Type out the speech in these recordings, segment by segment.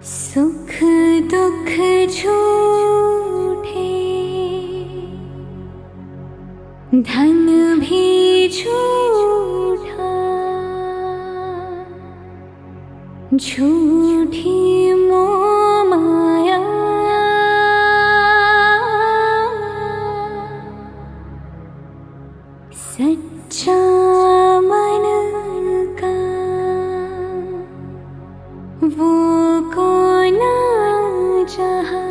सुख दुख झूठे, धन भी झूठा, झूठी मोह माया, सच्चा मन का वो कौन जहाँ,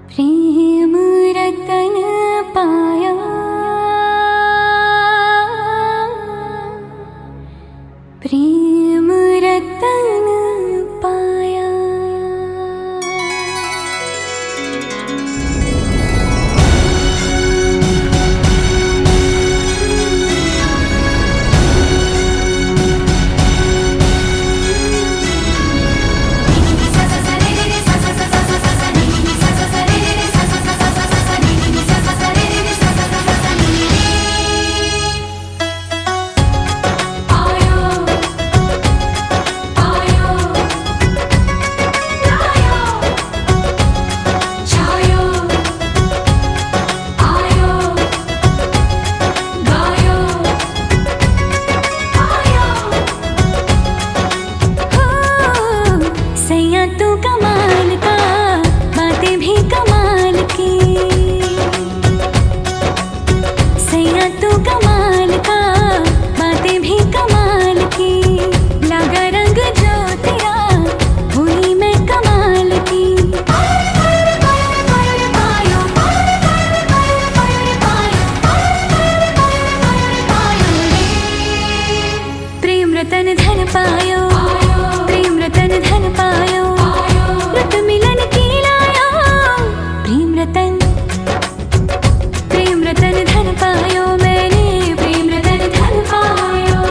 प्रेम रतन पाया, प्रेम रतन पाया। तू कमाल का, बातें भी कमाल की, सैया तू कमाल का, बातें भी कमाल की, लगा रंग जो तेरा हुई मैं कमाल की। प्रेम रतन धन पायो, प्रेम रतन धन पायो, रत मिलन की लाया, प्रेम रतन धन पायो, मैंने प्रेम रतन धन पायो।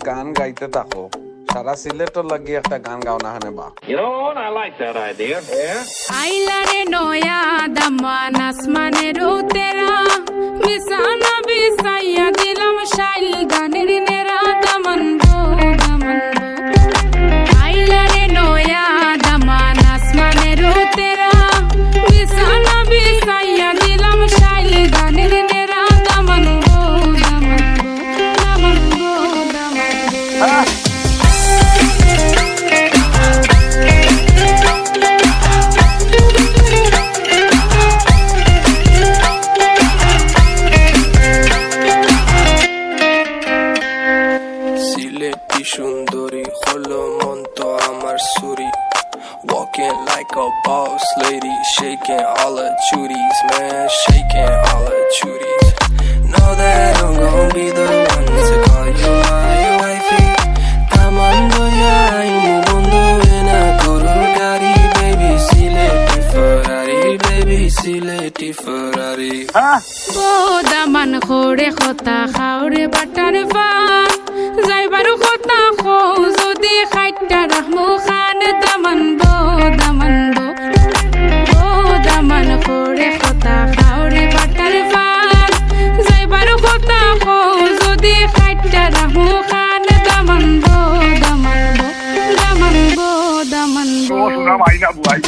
গান গাইতে থাকো, সারা সিলেটর লাগি একটা গান গাও না হানে বা। You know what? I like that idea. Yeah. আইলারে নয়া দামান আসমানের তেরা বিছানা বিছাইয়া দিলাম শাইল গানের নেরা দামান গো দামান গো। আইলারে নয়া দামান আসমানের তেরা বিছানা বিছাইয়া দিলাম শাইল গানের নেরা দামান গো দামান গো দামান গো দামান গো। সিলেটি সুন্দরী হলো মন তো আমার সুরি, walking like a boss lady, shaking all her chuties, man, shaking all her chuties. Know that I'm gon' be the one to call you my wifey. Tamando ya imu bondo ena koro gari, baby Sileti Ferrari, baby Sileti Ferrari. O Daman খোরে খতা খাওরে butter fun যাইবারু খতা খো যদি খাইটা রাহমু খান দামান বো দামান বো। ও দামান খোরে খতা খাওরে butter fun যাইবারু খতা খো যদি খাইটা রাহমু খান দামান বো দামান বো দামান বো দামান বো। শোনা মাইনা বুয়াই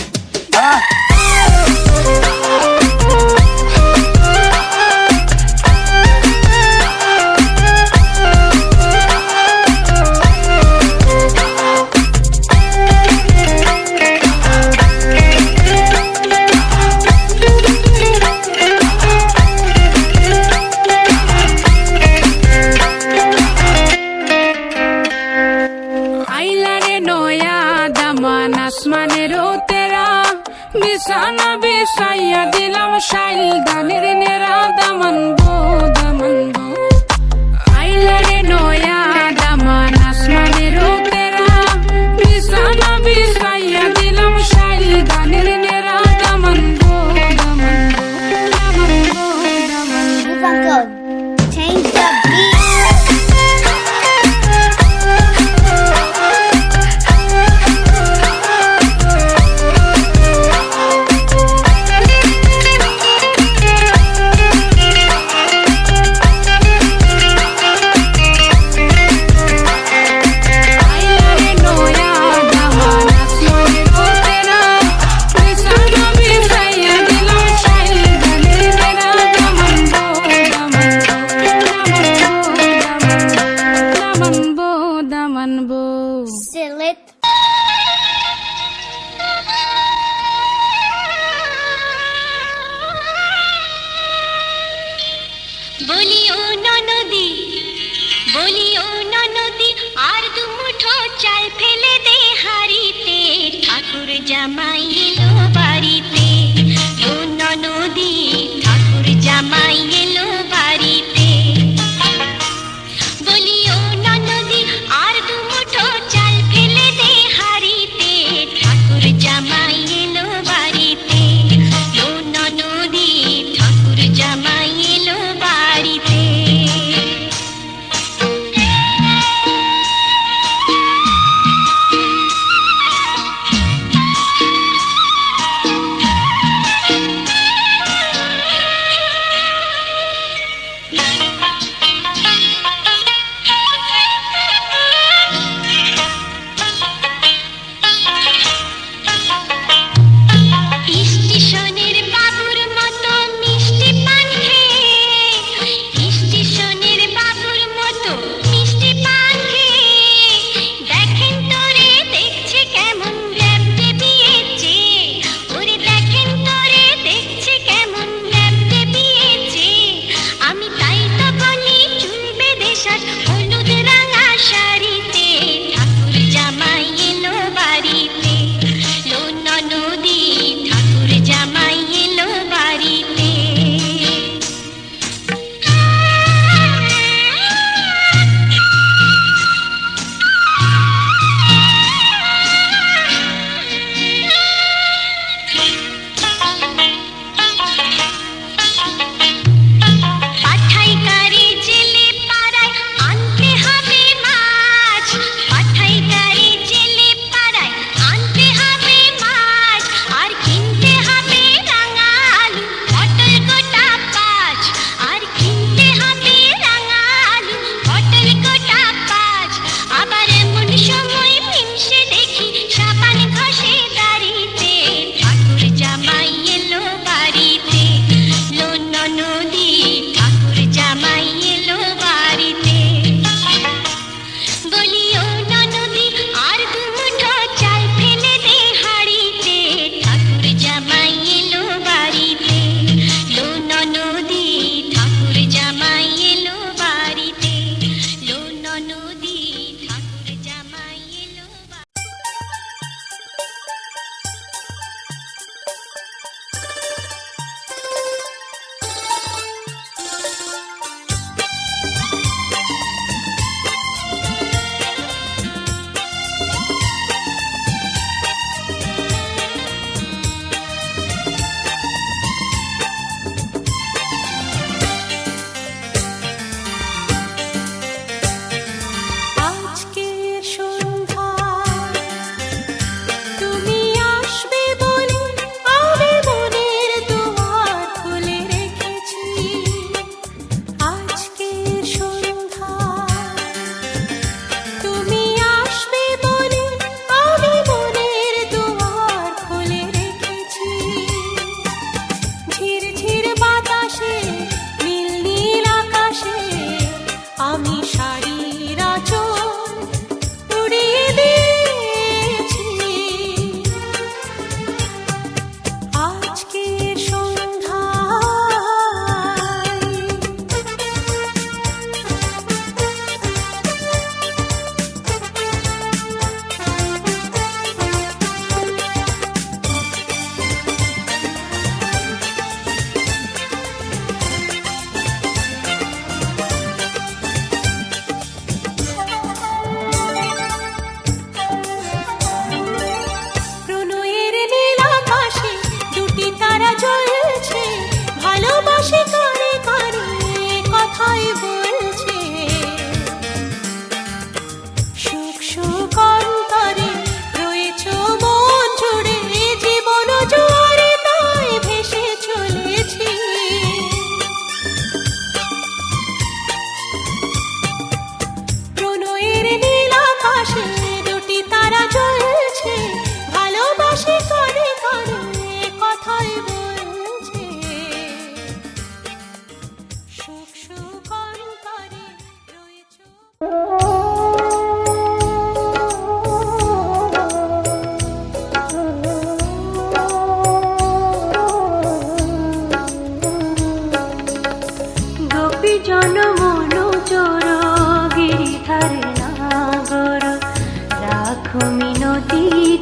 আইলারে নয়া দামান আসমানের তেরা বিছানা বিছাইয়া দিলাম শাইল গানের নেরা দামান বো দামান বো। আইলারে নয়া দামান আসমানের তেরা বিছানা বিছাইয়া দিলাম শাইল গানের নেরা দামান বো দামান বো দামান বো দামান বো। Uncle, change the beat. আইলারে নয়া দামান আসমানের তেরা বিছানা বিছাইয়া দিলাম শাইল গানের নেরা দামান বো দামান বো দামান বো। Silit. বলিও ননদি বলিও ননদি আর দুমুঠো চাল ফেলে দে হাড়িতে, ঠাকুর জামাই এলো বাড়িতে। ও ননদি ঠাকুর জামাই এলো বাড়িতে। বলিও ননদি আর দুমুঠো চাল ফেলে দে হাড়িতে, ঠাকুর জামাই এলো বাড়িতে। ও ননদি ঠাকুর জামাই এলো বাড়িতে।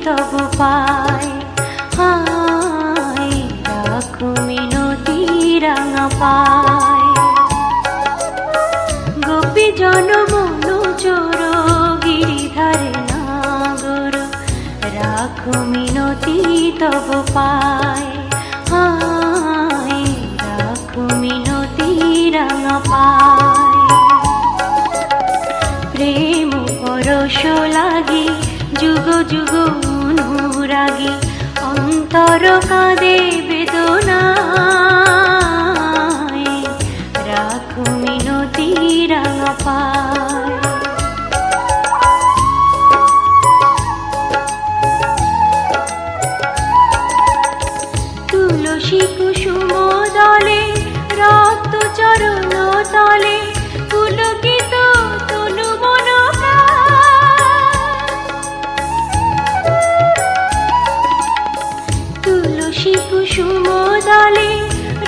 তব পায় হায় রাখো মিনতি রাঙা পায় গোপী জন মনু চোর গিরিধারে নাগর রাখো মিনতি তব পায় হায় রাখো মিনতি রাঙা পায় প্রেম পরশ লাগি যুগ যুগ অনুরাগী অন্তর কাঁদে বেদনায় রাখো মিনতি রাঙা পায় তুলসী কুসুম দলে রক্ত চরণ তলে পুলকিত তনু মন তুলসী কুসুম দলে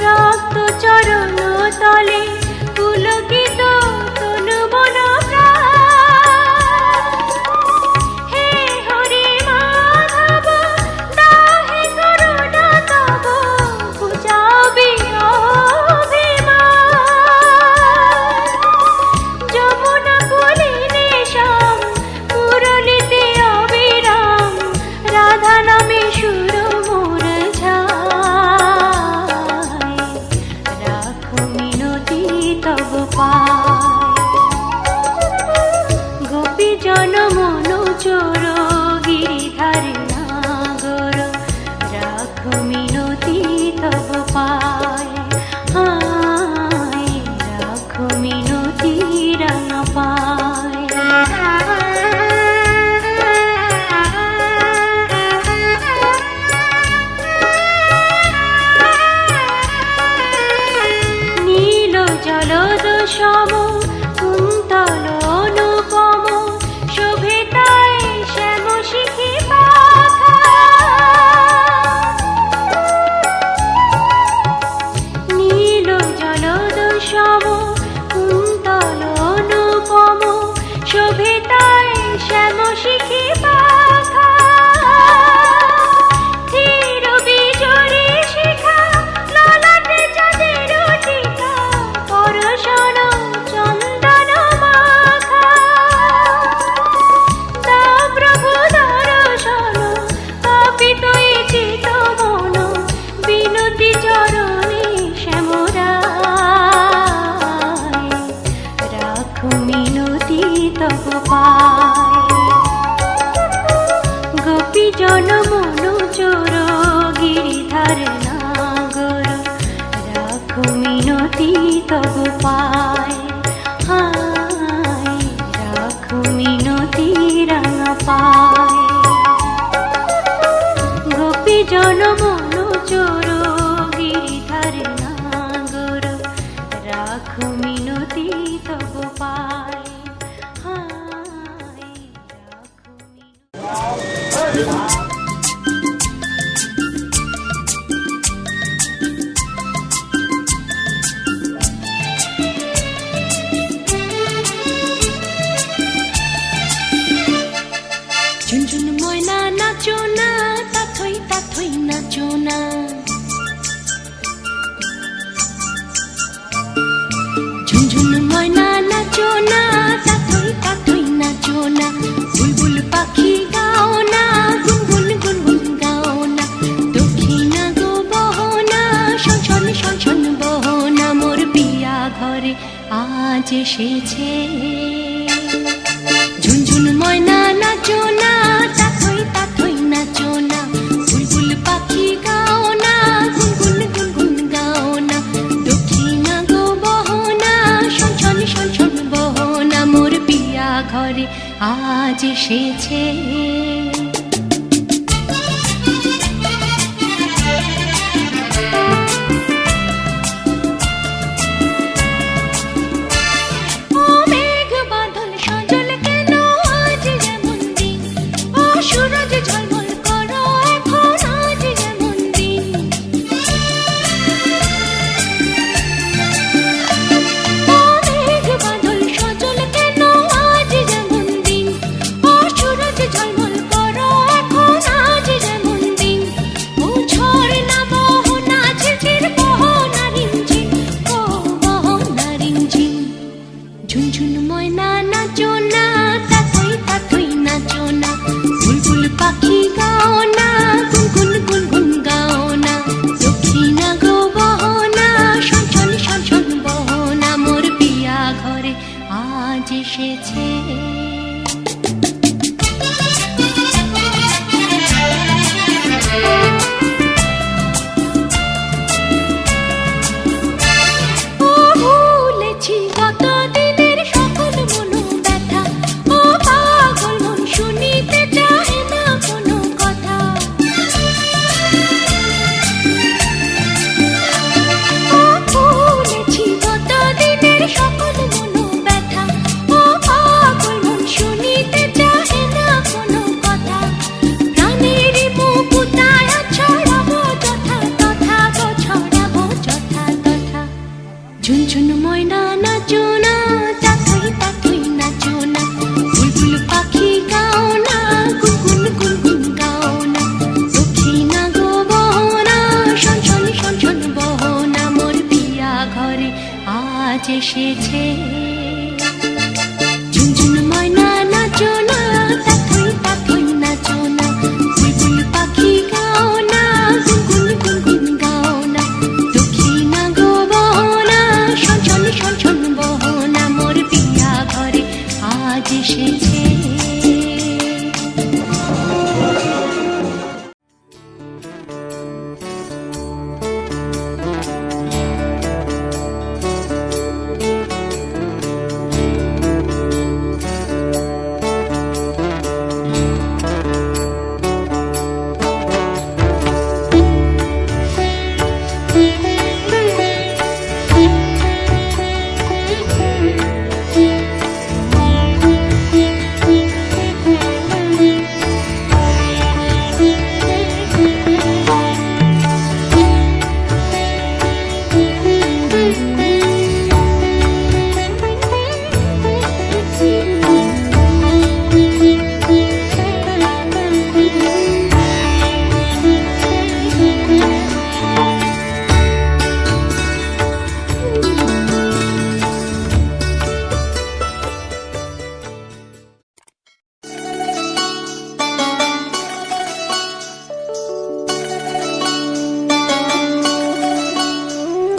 রক্ত চরণ তলে পুলকিত তনু মন হে হরি মাধব দাহে করুণা তব পূজাবি অভিমান যমুনা কুলিনে শ্যাম মুরলিতে অবিরাম রাধা নামে সুর মোর ঝায় রাখো মিনতি তব পায় গোপী জন মনু চোর গিরিধারে নাগর রাখো মিনতি তব পায় হায় রাখো মিনতি রাঙা পায় নীল জলদ সম কুন্তল অনুপম শোভে তাই শ্যাম শিখি পাখা নীল জলদ সম কুন্তল অনুপম শোভে তাই শ্যাম শিখি পাখা ধীর বিজরি শিখা ললাটে চাঁদের টিকা পরশন চন্দন মাখা তা প্রভু দর্শন পাপিত এ চিত মন বিনতি চরণে শ্যামরায় রাখো মিনতি তব পায় গোপী জন মনু চোর গিরিধার নাগর রাখো মিনতি তব পায় হায় রাখো মিনতি রাঙা পায় গোপী জন মনু চোর গিরিধার নাগর রাখো মিনতি তব পায় হায় রাখো মিনতি ঝুনঝুন ময়না নাচো না তাথই নাচো না ঝুনঝুন ময়না নাচো না তাথই নাচো না বুলবুল পাখি গাও না গুনগুন গুনগুন গাও না দক্ষিণা গো বহনা শন শন বহনা মোর পিয়া ঘরে আজ এসেছে ঝুনঝুন ময়না নাচো না তাথই নাচো না বুলবুল পাখি গাও না গুনগুন গুনগুন গাও না দক্ষিণা গো বহনা শন শন বহনা মোর পিয়া ঘরে আজ এসেছে করো ঝুনঝুন ময়না নাচো না, তাথই তাথই নাচো না, বুলবুল পাখি গাও না, গুনগুন গুনগুন গাও না, দক্ষিণা গো বহনা, শনশন শনশন বহনা, মোর পিয়া ঘরে আজ এসেছে। ঝুনঝুন ময়না নাচো না, তাথই তাথই নাচো না, বুলবুল পাখি গাও না, গুনগুন গুনগুন গাও না, দক্ষিণা গো বহনা, শনশন শনশন বহনা, মোর পিয়া ঘরে আজ এসেছে।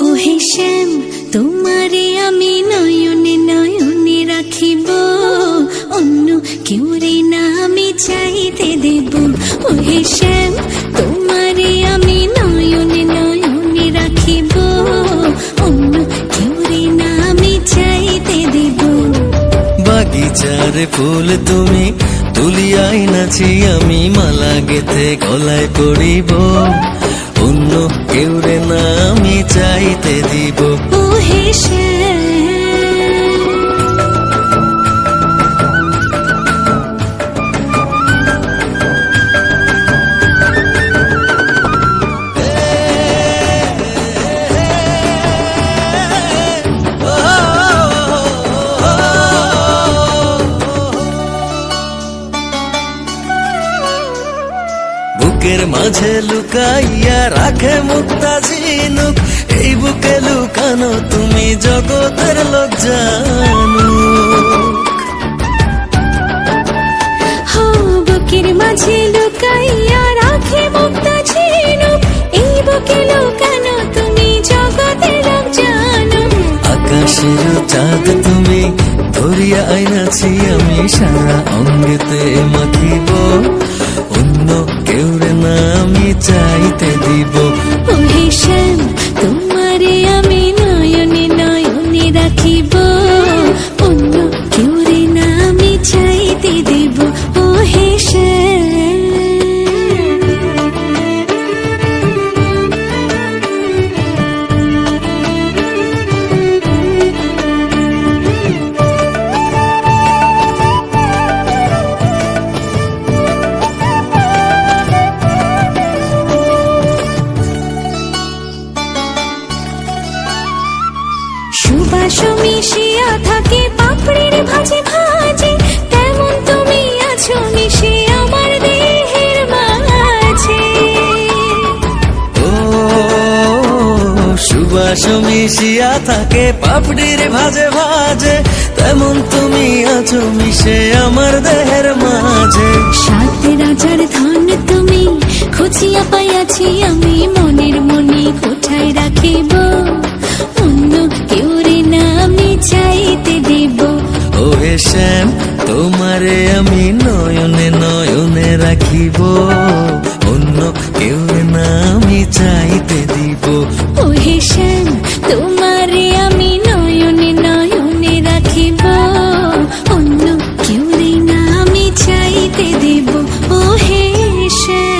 ওহে শ্যাম, তোমারে আমি নয়নে নয়নে রাখিব, অন্য কেউরে না আমি চাইতে দেব। ওহে শ্যাম, তোমারে আমি নয়নে নয়নে রাখিব, অন্য কেউরে না আমি চাইতে দেব। বাগিচার ফুল তুমি তুলিয়াই নাছি, আমি মালা গেথে গলায় করিব, অন্য কেউরে না আমি চাইতে দিব। ওহে শ্যাম, বুকের মাঝে লুকাইয়া রাখে মুক্তা ঝিনুক, এই বুকে লুকানো তুমি জগতের লোক জানো। হো বুকের মাঝে লুকাইয়া রাখে মুক্তা ঝিনুক, এই বুকে লুকানো তুমি জগতের লোক জানো। আকাশের চাঁদ তুমি ধরিয়া আইনাছি, আমি সারা অঙ্গেতে মাখিব, অন্য কেউরে না আমি চাইতে দিব। ওহে শ্যাম, তোমারে আমি নয়নে নয়নে রাখিব, অন্য কেউরে না আমি চাইতে দেব। ওহে শ্যাম, সুবাস মিশিয়া থাকে পাপড়ির ভাজে ভাজে, তেমন তুমি আছো মিশে আমার দেহের মাঝে। ও সুবাস মিশিয়া থাকে পাপড়ির ভাজে ভাজে, তেমন তুমি আছো মিশে আমার দেহের মাঝে। সাত রাজার ধন তুমি খুঁজিয়া পাইয়াছি, আমি মনের মনে কোঠায় রাখিব, অন্য কেউরে না আমি চাইতে দেব। ওহে শ্যাম, তোমারে আমি নয়নে নয়নে রাখিব, অন্য কেউ না আমি চাইতে দিব। ওহে শ্যাম, তোমারে আমি নয়নে নয়নে রাখিব, অন্য কেউরে না আমি চাইতে দেব। ওহে শ্যাম,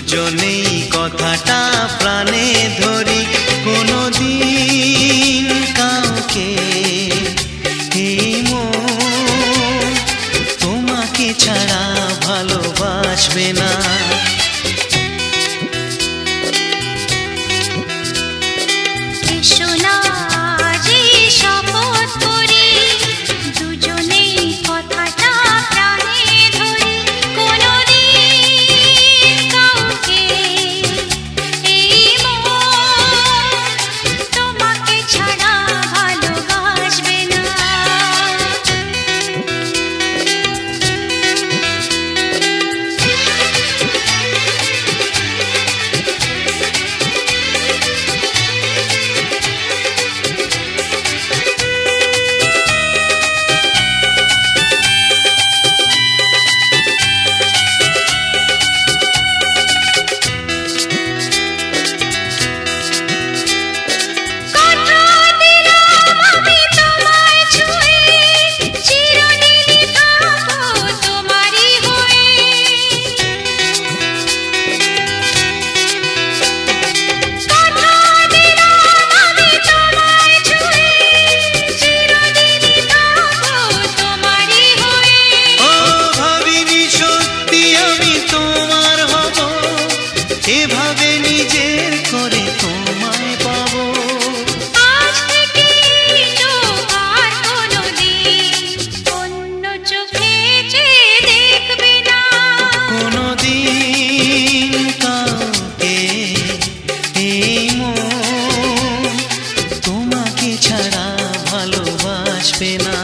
দুজনেই কথাটা প্রাণে ধরি, কোনোদিন কাউকে এই মন তোমাকে ছাড়া ভালোবাসবে না। এসো না যে শপথ করি, দুজনেই কথাটা প্রাণে ধরি, কোনোদিন কাউকে এই মন তোমাকে ছাড়া ভালোবাসবে না। কথা দিলাম আমি তোমায় ছুঁয়ে, চিরদিনই থাকবো তোমারই হয়ে। কথা দিলাম আমি তোমায় ছুঁয়ে, চিরদিনই থাকবো তোমারই হয়ে। ও ভাবিনি সত্যি আমি তোমার হব, এভাবে নিজের করে তোমায় পাবো। আজ থেকে চোখ আর কোনোদিন অন্য চোখে চেয়ে দেখবে না। কোনোদিন কাউকে এই মন তোমাকে ছাড়া ভালোবাসবে না।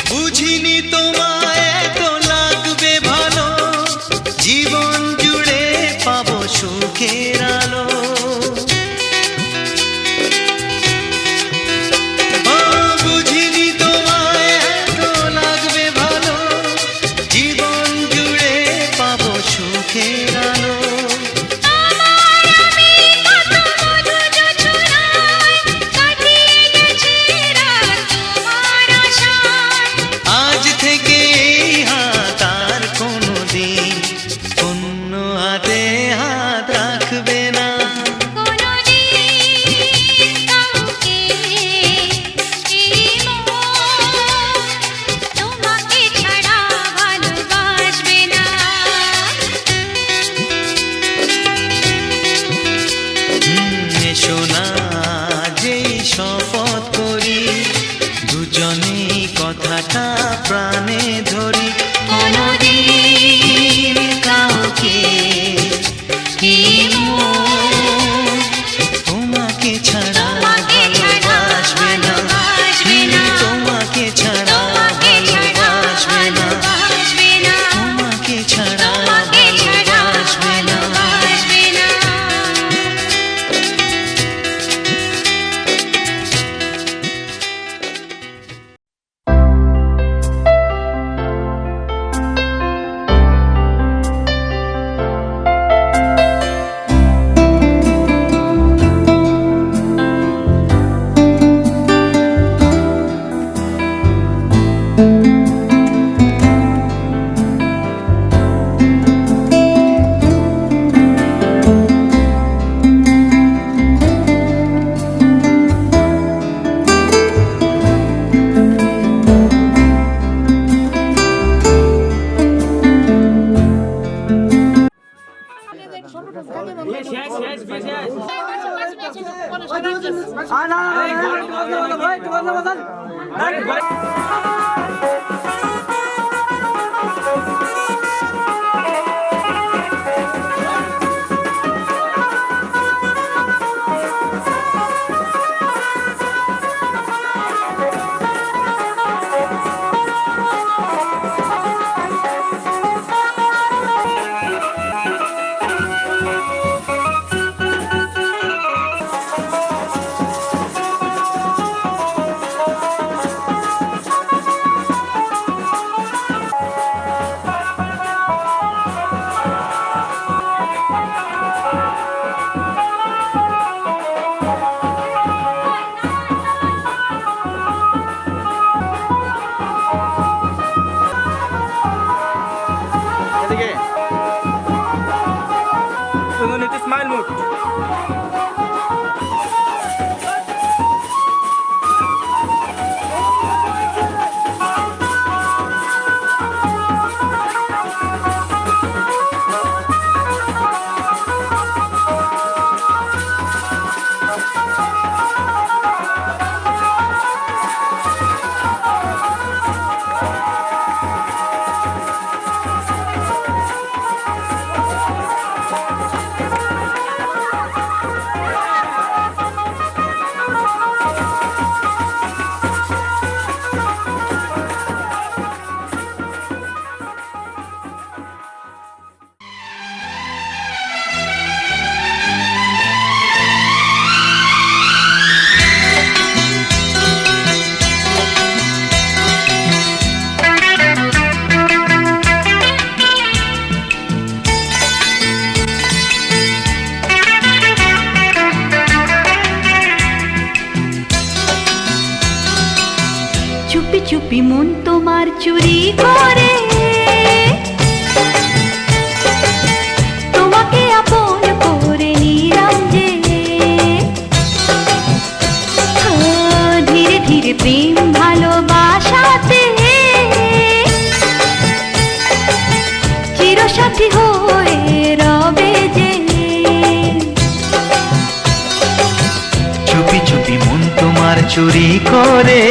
বুঝিনি তোমায় এত লাগবে ভালো, জীবন জুড়ে পাবো সুখের আলো। ও বুঝিনি তোমায় এত লাগবে ভালো, জীবন জুড়ে পাবো সুখের আলো। আমার আমি কত মধু যোছনায় কাটিয়ে গেছি রাত তোমার আশায়। আজ থেকে এই হাত আর কোনোদিন অন্য হাতে হাত রাখবে না। কোনোদিন কাউকে এই মন তোমাকে ছাড়া ভালোবাসবে না। এসো না যেই শপথ করি, দুজনেই কথাটা প্রাণে ধরি, কোনোদিন কাউকে এই মন তোমাকে ছাড়া ভালোবাসবে না। তোমাকে ছাড়া ভালোবাসবে না। তোমাকে ছাড়া ভালোবাসবে না। চুপি মন তোমার চুরি করে তোমাকে আপন করে নিলাম যে ধীরে ধীরে প্রেম ভালোবাসাতে চিরসাথী হয়ে রবে যে চুপি চুপি মন তোমার চুরি করে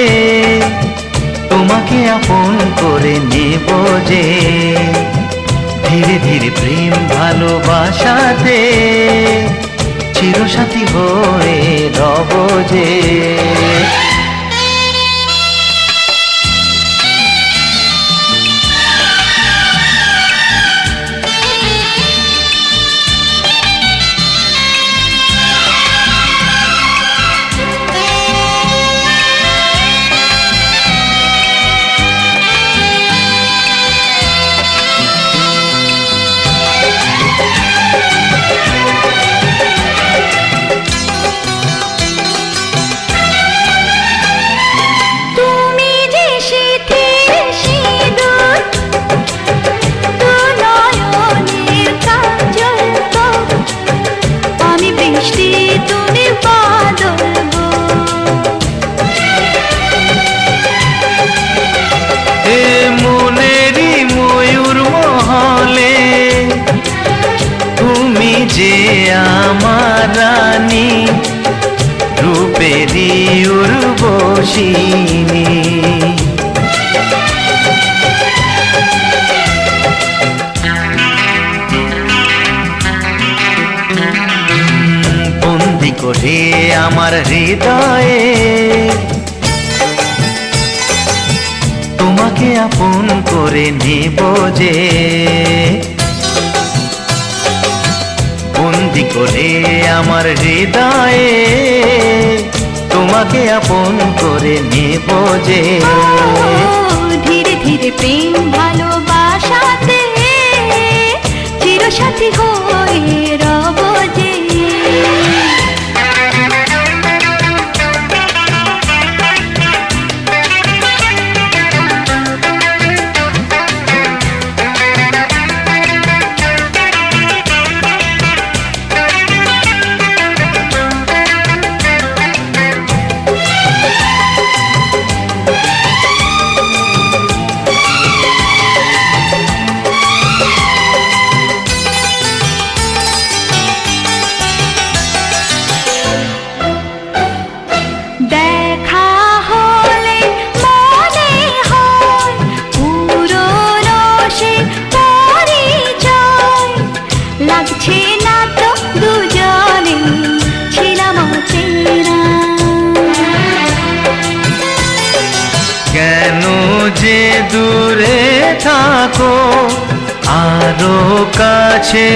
তোমাকে আপন করে নেব যে ধীরে ধীরে প্রেম ভালোবাসাতে চিরসাথী হয়ে রব যে যে আমার রানী রূপেরই উর্বশিনী বন্দি করে আমার হৃদয়ে তোমাকে আপন করে নেব যে বন্দি করে আমার হৃদয়ে তোমাকে আপন করে নেব যে ধীরে ধীরে প্রেম ভালোবাসাতে চিরসাথী হয়ে রব যে কেন যে দূরে থাকো আরো কাছে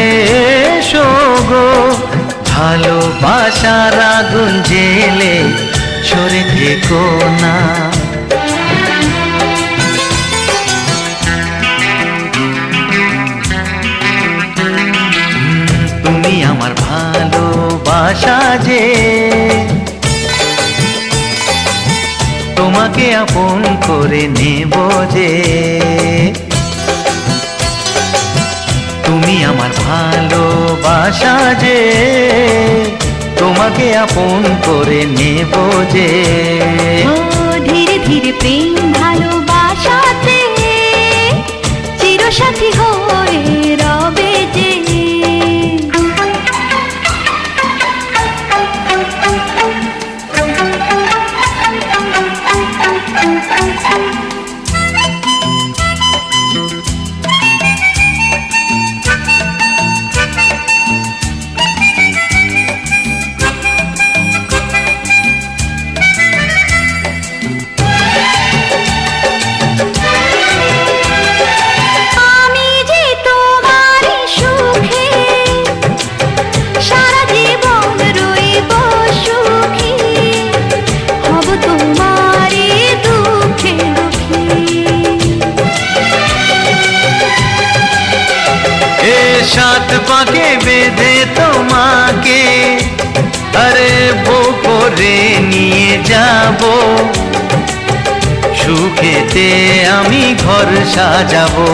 এসো গো ভালোবাসার আগুন জেলে সরে থেকো না তুমি আমার ভালোবাসা যে তোমাকে আপন করে নেব যে তুমি আমার ভালোবাসা যে তোমাকে আপন করে নেব যে ধীরে ধীরে প্রেম ভালোবাসাতে চিরসাথী হয়ে রবে যে সাত পাকে বেঁধে তোমাকে আরে বউ করে নিয়ে যাব সুখেতে আমি ঘর সাজাবো।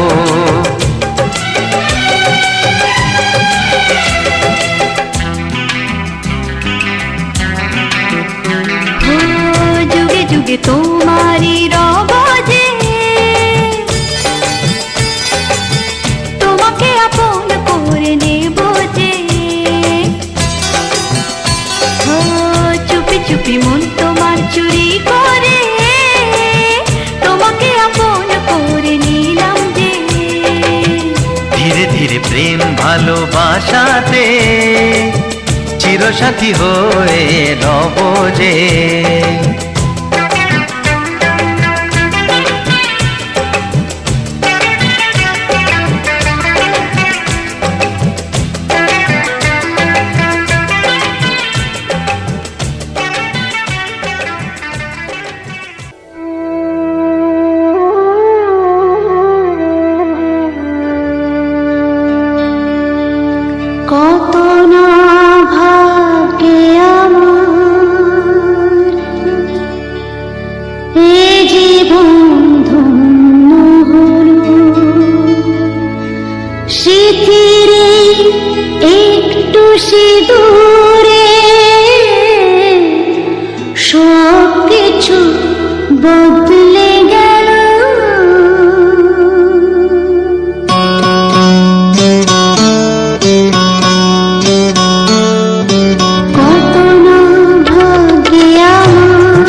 যুগে যুগে তোমারই রব যে, তোমাকে আপন করে নেব যে। চুপি চুপি মন তোমার চুরি করে, তোমাকে আপন করে নিলাম যে। ধীরে ধীরে প্রেম ভালোবাসাতে চিরসাথী হয়ে রব যে। কত না ভাগ্যে আমার এ জীবন ধন্য হলো। স্মৃতির একটু সিঁদুরে সব কিছু বদলে গেল। কত না ভাগ্যে আমার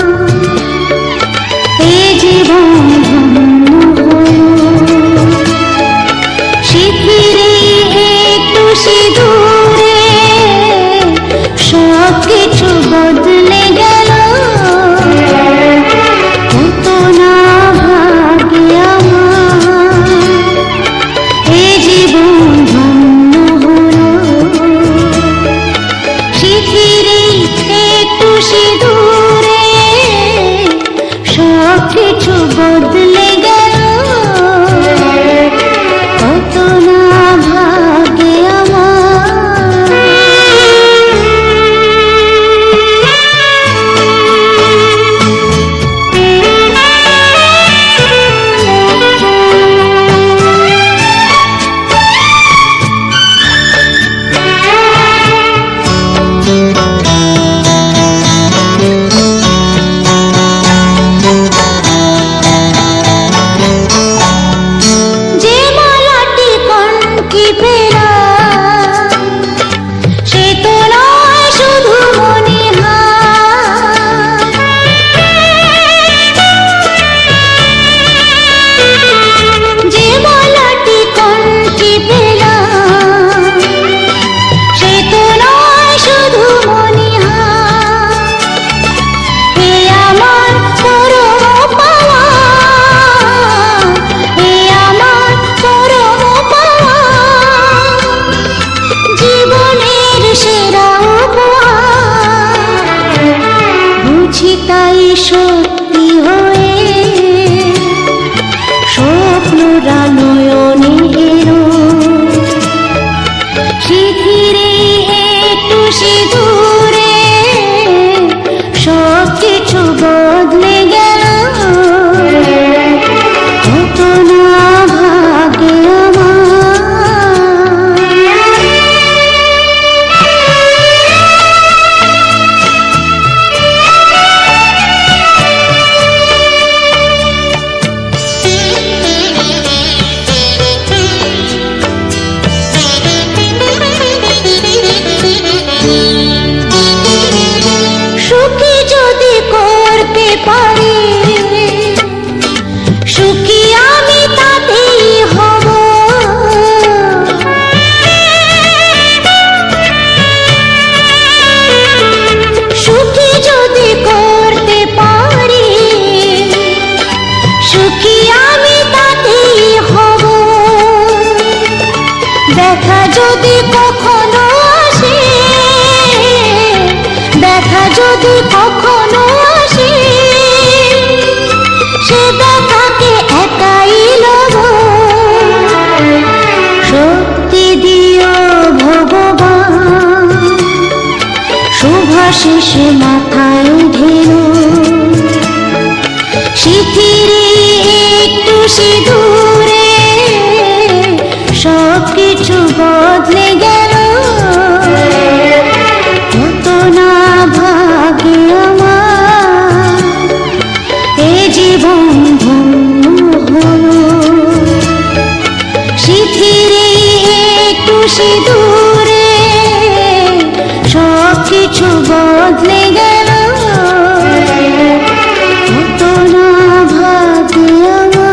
এ জীবন ধন্য হলো। স্মৃতির একটু সিঁদুরে সব কিছু বদলে গেল। কত না ভাগ্যে আমার এ জীবন ধন্য হলো। স্মৃতির একটু সিঁদুরে সব কিছু বদলে গেল। কত না ভাগ্যে যে মালাটি কনকি ফেরা, সে তো নয় শুধু মনিহার। যে মালাটি কনকি ফেরা, সে তো নয় শুধু মনিহার। এ আমার পরম পাওয়া, এ আমার পরম পাওয়া, জীবনের সেরা উপহার। বুঝি তাই সত্যি হয়ে স্বপ্নরা নয়নে এলো। স্মৃতির একটু সিঁদুরে সব কিছু বদলে গেল। কত না ভাগ্যে সুখী যদি করতে পারি, সুখী আমি তাতেই হব। সুখী যদি করতে পারি, সুখী আমি তাতেই হব। দেখা যদি কখনো আসে, দেখা যদি কখনো আসে, সে দেখাকে একাই লব। শক্তি দিও ভগবান, শুভাশিস মাথায় ঢেলো। স্মৃতির সিঁদুরে সব কিছু বদলে গেল, কত না ভাগে আমার এ জীবন ধন্য হলো। সিঁথিরে একটু সিঁদুরে সব কিছু বদলে গেল, কত না ভাগে আমার।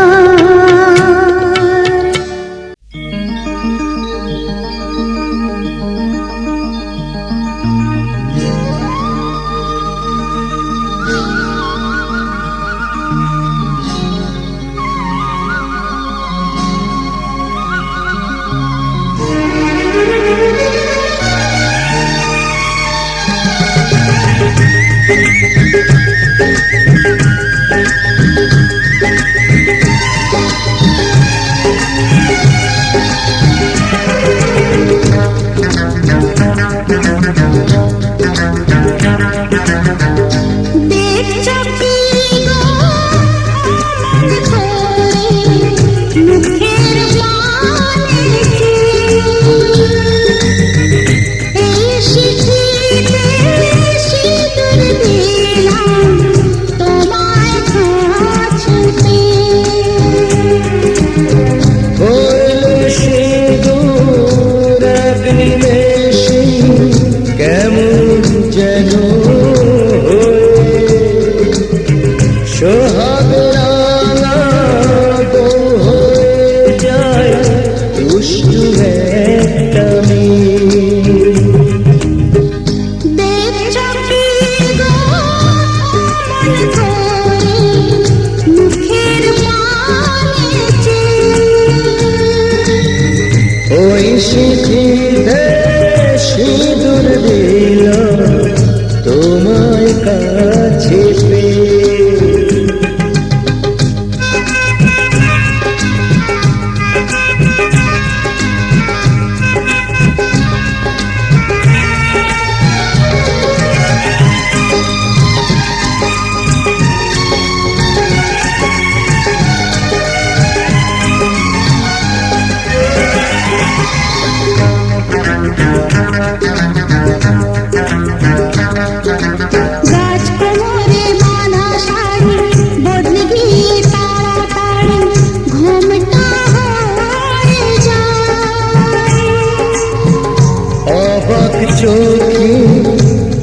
চোখে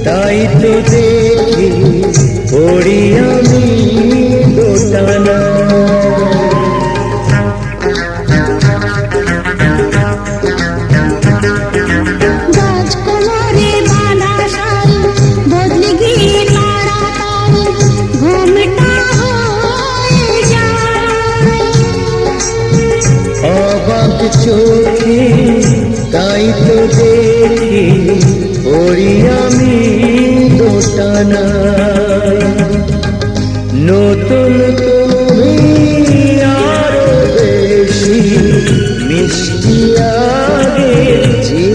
তাই তো দেখি পড়ি আমি দোটানা। অবাক চোখে তাই তো দেখি পড়ি আমি দোটানা। নতুন তুমি আরো বেশি মিষ্টি আগেছি,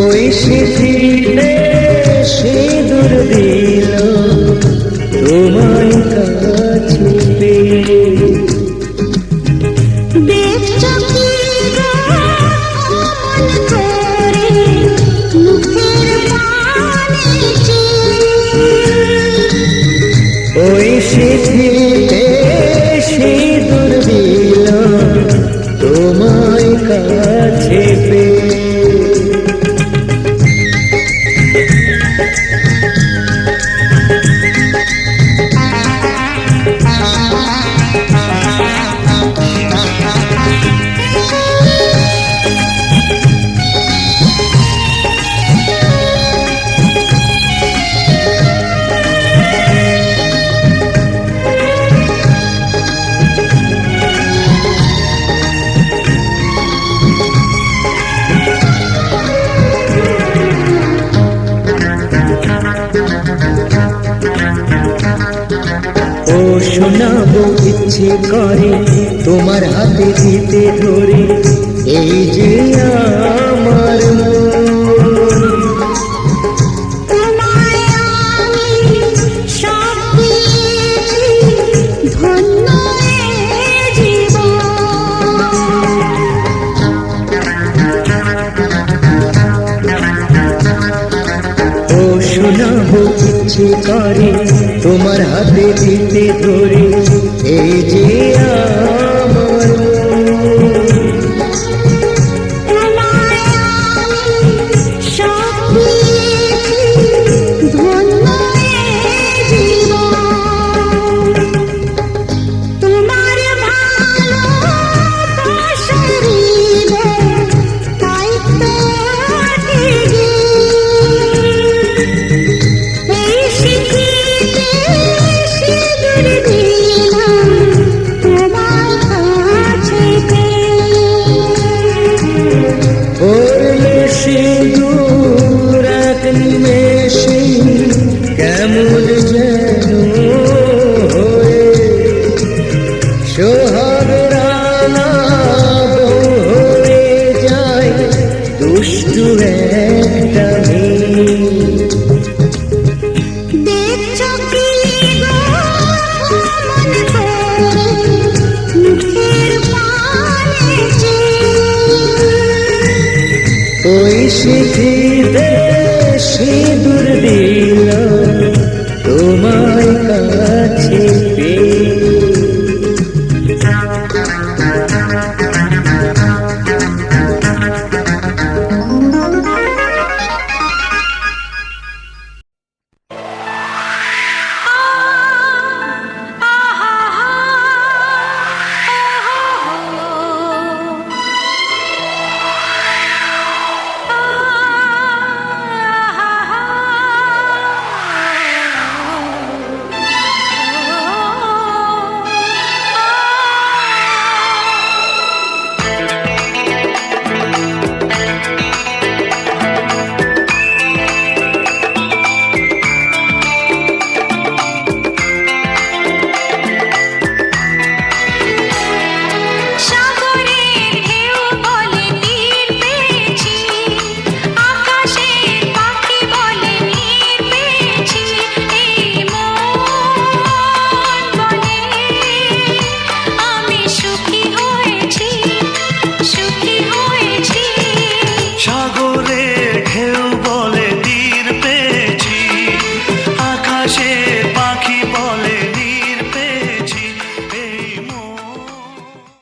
ওই স্মৃতিতে সিঁদুর দিল তোমার কাছে পেয়ে। ওই স্মৃতিতে সিঁদুর দিল তোমায় কাছে পেয়ে। ও শোনাবো ইচ্ছে করে তোমার হাতে দিতে ধরে, এই যে আমার তোমায় আমি সব দিয়েছি ধন্য। ইচ্ছে করে তোমার হাতে দিতে ধরে এই যে আমার তোমায় আমি সব দিয়েছি, ধন্য এ জীবন। তোমার ভালোবাসার হৃদয়ে তাই তো আটকে এই স্মৃতিতে সিঁদুর দিলাম তোমার কাছেতে। পড়লে সিঁদুর এক নিমেষে কেমন যেন হয়ে সোহাগ রানা বউ হয়ে যায় দুষ্টু একটা মেয়ে। দেখছো কি গো মন করে মুখের পানে চেয়ে? ওই স্মৃতি